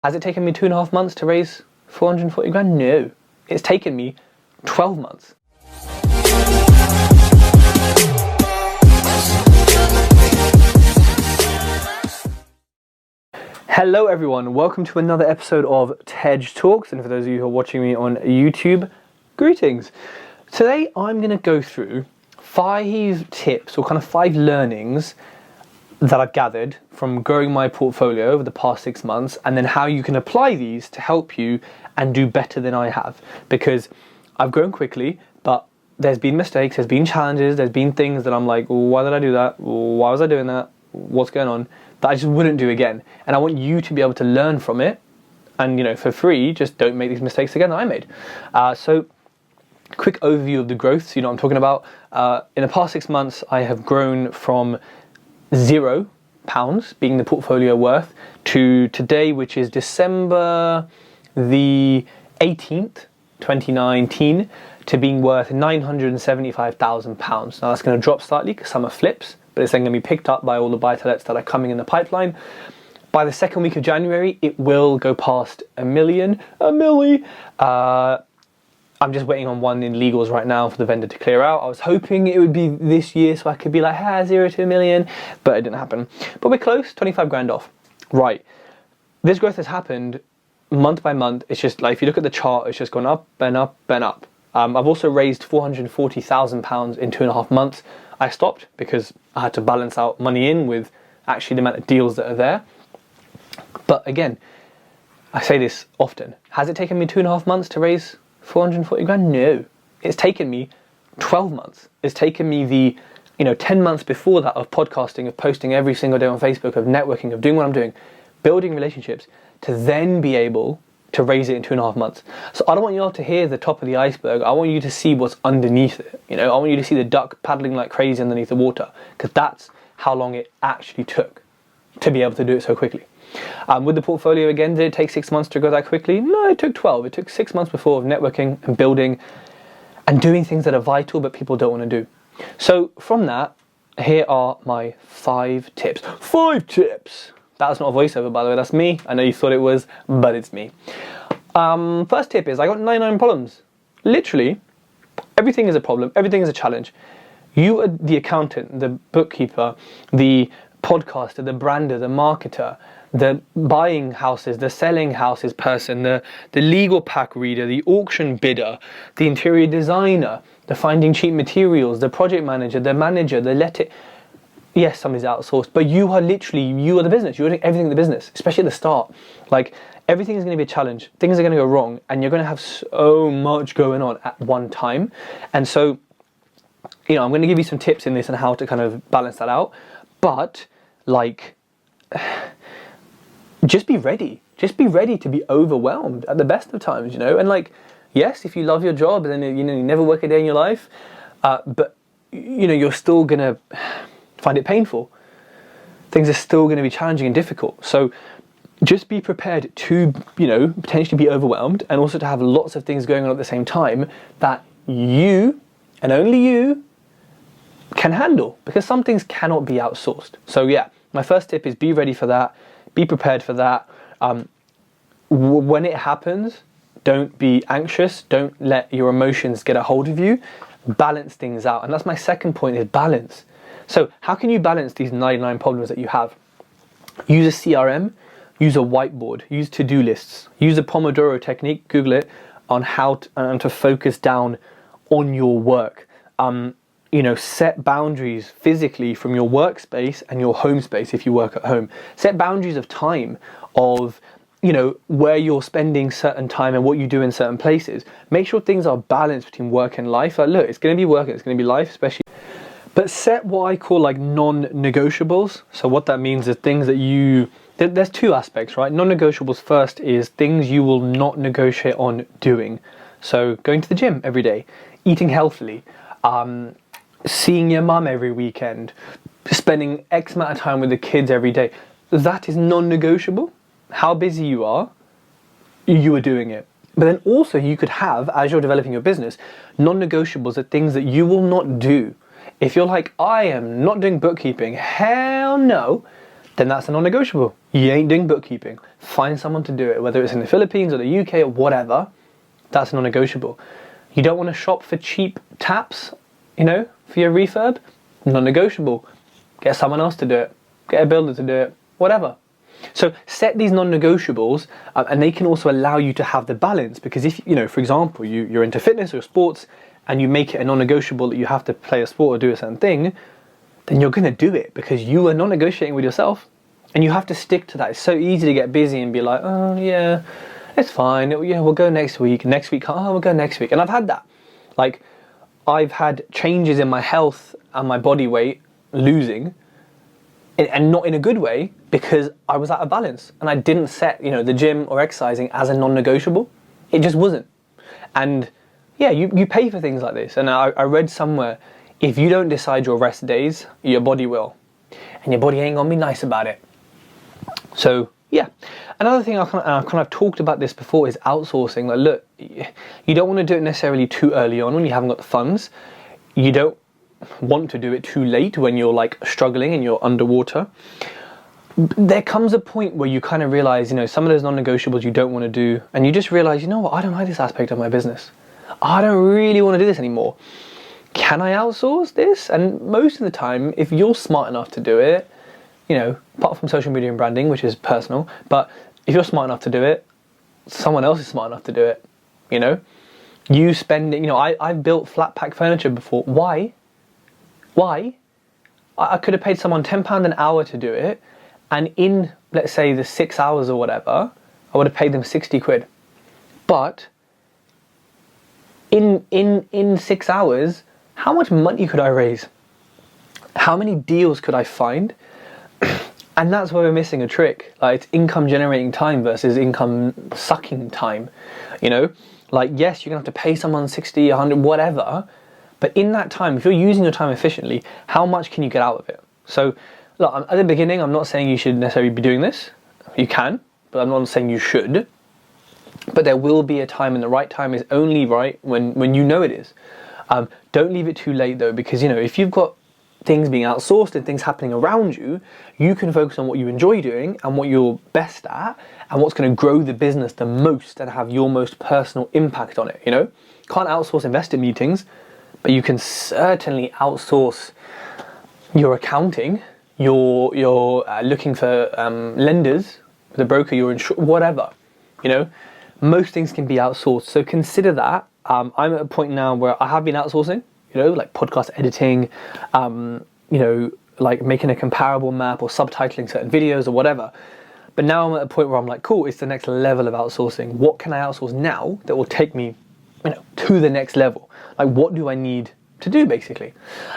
Has it taken me 2.5 months to raise 440 grand? No, it's taken me 12 months. Hello everyone, welcome to another episode of Tej Talks, and for those of you who are watching me on YouTube, greetings. Today I'm going to go through 5 tips or kind of 5 learnings that I've gathered from growing my portfolio over the past 6 months, and then how you can apply these to help you and do better than I have. Because I've grown quickly, but there's been mistakes, there's been challenges, there's been things that I'm like, why did I do that? Why was I doing that? What's going on? That I just wouldn't do again. And I want you to be able to learn from it, and for free, just don't make these mistakes again that I made. So quick overview of the growth, so you know what I'm talking about. In the past 6 months, I have grown from £0 being the portfolio worth to today, which is December the 18th, 2019, to being worth £975,000. Now that's going to drop slightly because some are flips, but it's then going to be picked up by all the buy-to-lets that are coming in the pipeline. By the second week of January, it will go past a milli. I'm just waiting on one in legals right now for the vendor to clear out. I was hoping it would be this year so I could be like, 0 to a million, but it didn't happen. But we're close, 25 grand off. Right, this growth has happened month by month. It's just like, if you look at the chart, it's just gone up and up and up. I've also raised £440,000 in 2.5 months. I stopped because I had to balance out money in with actually the amount of deals that are there. But again, I say this often. Has it taken me 2.5 months to raise 440 grand? No, it's taken me 12 months. It's taken me the 10 months before that of podcasting, of posting every single day on Facebook, of networking, of doing what I'm doing, building relationships, to then be able to raise it in 2.5 months. So I don't want you all to hear the top of the iceberg. I want you to see what's underneath it. I want you to see the duck paddling like crazy underneath the water, because that's how long it actually took to be able to do it so quickly. With the portfolio, again, did it take 6 months to go that quickly? No, it took 12. It took 6 months before of networking and building and doing things that are vital but people don't want to do. So from that, here are my 5 tips. 5 tips! That's not a voiceover, by the way, that's me. I know you thought it was, but it's me. First tip is, I got 99 problems. Literally, everything is a problem, everything is a challenge. You are the accountant, the bookkeeper, the podcaster, the brander, the marketer, the buying houses, the selling houses person, the legal pack reader, the auction bidder, the interior designer, the finding cheap materials, the project manager, the let it. Yes, somebody's outsourced, but you are the business. You're doing everything in the business, especially at the start. Like, everything is going to be a challenge. Things are going to go wrong, and you're going to have so much going on at one time. And so, I'm going to give you some tips in this on how to kind of balance that out. But, just be ready. Just be ready to be overwhelmed at the best of times, And yes, if you love your job, then you never work a day in your life, but you're still gonna find it painful. Things are still going to be challenging and difficult. So just be prepared to potentially be overwhelmed, and also to have lots of things going on at the same time that you and only you can handle, because some things cannot be outsourced. So yeah, my first tip is be ready for that. Be prepared for that. When it happens, don't be anxious. Don't let your emotions get a hold of you. Balance things out. And that's my second point, is balance. So how can you balance these 99 problems that you have? Use a CRM, use a whiteboard, use to-do lists, use the Pomodoro technique, Google it, on how to focus down on your work. Set boundaries physically from your workspace and your home space if you work at home. Set boundaries of time, of where you're spending certain time and what you do in certain places. Make sure things are balanced between work and life. Look, it's going to be work, it's going to be life, especially. But set what I call non-negotiables. So what that means is things that there's 2 aspects, right? Non-negotiables first is things you will not negotiate on doing. So going to the gym every day, eating healthily, seeing your mum every weekend, spending X amount of time with the kids every day. That is non-negotiable. How busy you are doing it. But then also you could have, as you're developing your business, non-negotiables are things that you will not do. If you're like, I am not doing bookkeeping, hell no, then that's a non-negotiable. You ain't doing bookkeeping. Find someone to do it, whether it's in the Philippines or the UK or whatever. That's a non-negotiable. You don't want to shop for cheap taps, for your refurb? Non-negotiable. Get someone else to do it. Get a builder to do it. Whatever. So set these non-negotiables, and they can also allow you to have the balance, because if, for example, you're into fitness or sports and you make it a non-negotiable that you have to play a sport or do a certain thing, then you're going to do it because you are non-negotiating with yourself, and you have to stick to that. It's so easy to get busy and be like, oh yeah, it's fine. Yeah, we'll go next week. Next week, oh, we'll go next week. And I've had that. Like, I've had changes in my health and my body weight losing, and not in a good way, because I was out of balance and I didn't set, the gym or exercising as a non-negotiable. It just wasn't. And yeah, you pay for things like this. And I read somewhere, if you don't decide your rest days, your body will. And your body ain't gonna be nice about it. So yeah. Another thing, I've kind of talked about this before, is outsourcing. Like, look, you don't want to do it necessarily too early on when you haven't got the funds. You don't want to do it too late when you're like struggling and you're underwater. There comes a point where you kind of realize, some of those non-negotiables you don't want to do, and you just realize, what, I don't like this aspect of my business. I don't really want to do this anymore. Can I outsource this? And most of the time, if you're smart enough to do it, apart from social media and branding, which is personal, but if you're smart enough to do it, someone else is smart enough to do it. You spend, I've built flat pack furniture before. Why? I could have paid someone £10 an hour to do it, and in, let's say, the 6 hours or whatever, I would have paid them 60 quid. But in 6 hours, how much money could I raise? How many deals could I find? And that's where we're missing a trick. Like, it's income generating time versus income sucking time. Like, yes, you're gonna have to pay someone 60, 100, whatever. But in that time, if you're using your time efficiently, how much can you get out of it? So, look, at the beginning, I'm not saying you should necessarily be doing this. You can, but I'm not saying you should. But there will be a time, and the right time is only right when you know it is. Don't leave it too late though, because if you've got things being outsourced and things happening around you, you can focus on what you enjoy doing and what you're best at and what's going to grow the business the most and have your most personal impact on it. Can't outsource investor meetings, but you can certainly outsource your accounting, your looking for lenders, the broker, your whatever. Most things can be outsourced. So consider that. I'm at a point now where I have been outsourcing, like podcast editing, like making a comparable map or subtitling certain videos or whatever. But now I'm at a point where I'm like, cool, it's the next level of outsourcing. What can I outsource now that will take me, to the next level? Like, what do I need to do, basically?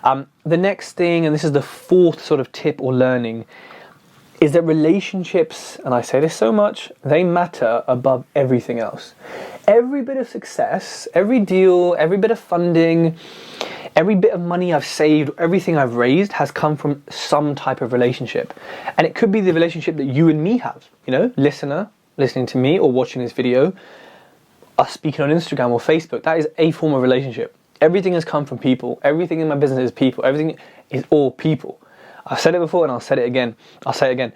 The next thing, and this is the fourth sort of tip or learning, is that relationships, and I say this so much, they matter above everything else. Every bit of success, every deal, every bit of funding, every bit of money I've saved, everything I've raised has come from some type of relationship. And it could be the relationship that you and me have, listener, listening to me or watching this video, us speaking on Instagram or Facebook. That is a form of relationship. Everything has come from people. Everything in my business is people. Everything is all people. I've said it before and I'll say it again.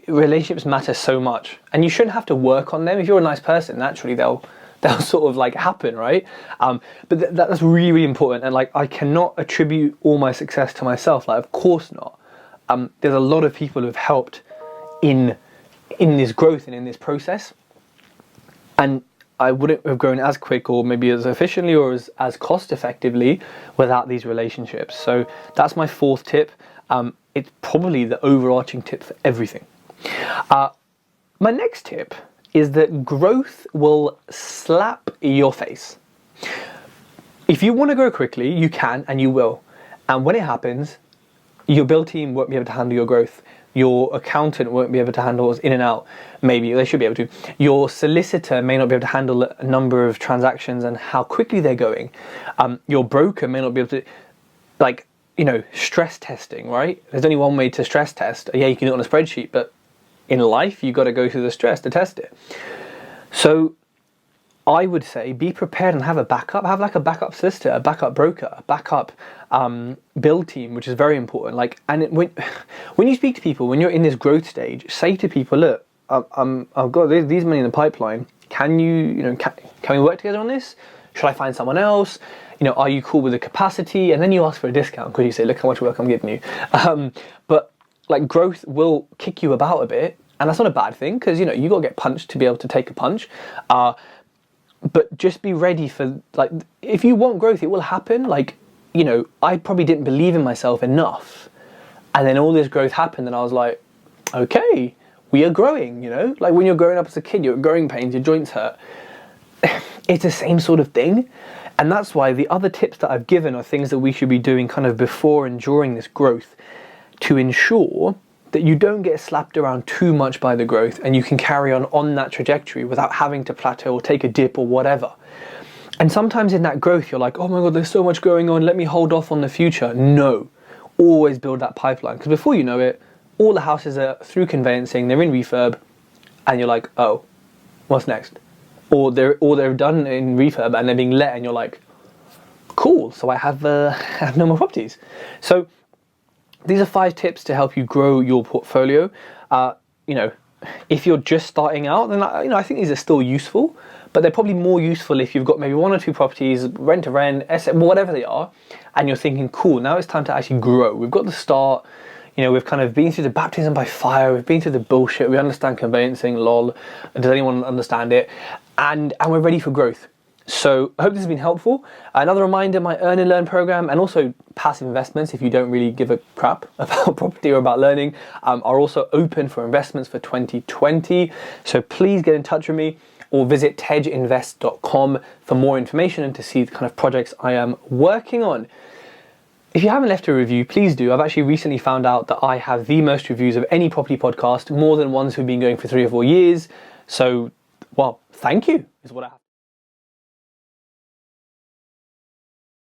Relationships matter so much, and you shouldn't have to work on them. If you're a nice person, naturally they'll sort of like happen, right? But that's really, really important. And like, I cannot attribute all my success to myself. Like, of course not. There's a lot of people who've helped in this growth and in this process, and I wouldn't have grown as quick or maybe as efficiently or as cost effectively without these relationships. So that's my fourth tip. It's probably the overarching tip for everything. My next tip is that growth will slap your face. If you want to grow quickly, you can and you will. And when it happens, your build team won't be able to handle your growth. Your accountant won't be able to handle in and out. Maybe they should be able to. Your solicitor may not be able to handle a number of transactions and how quickly they're going. Your broker may not be able to, stress testing, right? There's only one way to stress test. Yeah, you can do it on a spreadsheet, but in life, you've got to go through the stress to test it. So I would say be prepared and have a backup. Have like a backup solicitor, a backup broker, a backup build team, which is very important. Like, and when you speak to people, when you're in this growth stage, say to people, look, I've got these money in the pipeline. Can we work together on this? Should I find someone else? Are you cool with the capacity? And then you ask for a discount because you say, look how much work I'm giving you. But like, growth will kick you about a bit, and that's not a bad thing, because you got to get punched to be able to take a punch. But just be ready for, like, if you want growth, it will happen. Like, I probably didn't believe in myself enough, and then all this growth happened, and I was like, okay, we are growing. Like when you're growing up as a kid, you're growing pains, your joints hurt. It's the same sort of thing. And that's why the other tips that I've given are things that we should be doing kind of before and during this growth, to ensure that you don't get slapped around too much by the growth and you can carry on that trajectory without having to plateau or take a dip or whatever. And sometimes in that growth, you're like, oh my God, there's so much going on, let me hold off on the future. No, always build that pipeline, because before you know it, all the houses are through conveyancing, they're in refurb, and you're like, oh, what's next? Or they're done in refurb and they're being let, and you're like, cool, so I have no more properties. So these are 5 tips to help you grow your portfolio. If you're just starting out, then I think these are still useful, but they're probably more useful if you've got maybe 1 or 2 properties, rent to rent, whatever they are, and you're thinking, cool, now it's time to actually grow. We've got the start. We've kind of been through the baptism by fire, we've been through the bullshit, we understand conveyancing, lol, does anyone understand it? And we're ready for growth. So I hope this has been helpful. Another reminder, my Earn and Learn program, and also passive investments, if you don't really give a crap about property or about learning, are also open for investments for 2020. So please get in touch with me, or visit tedgeinvest.com for more information and to see the kind of projects I am working on. If you haven't left a review, please do. I've actually recently found out that I have the most reviews of any property podcast, more than ones who've been going for 3 or 4 years. So, well, thank you, is what I have.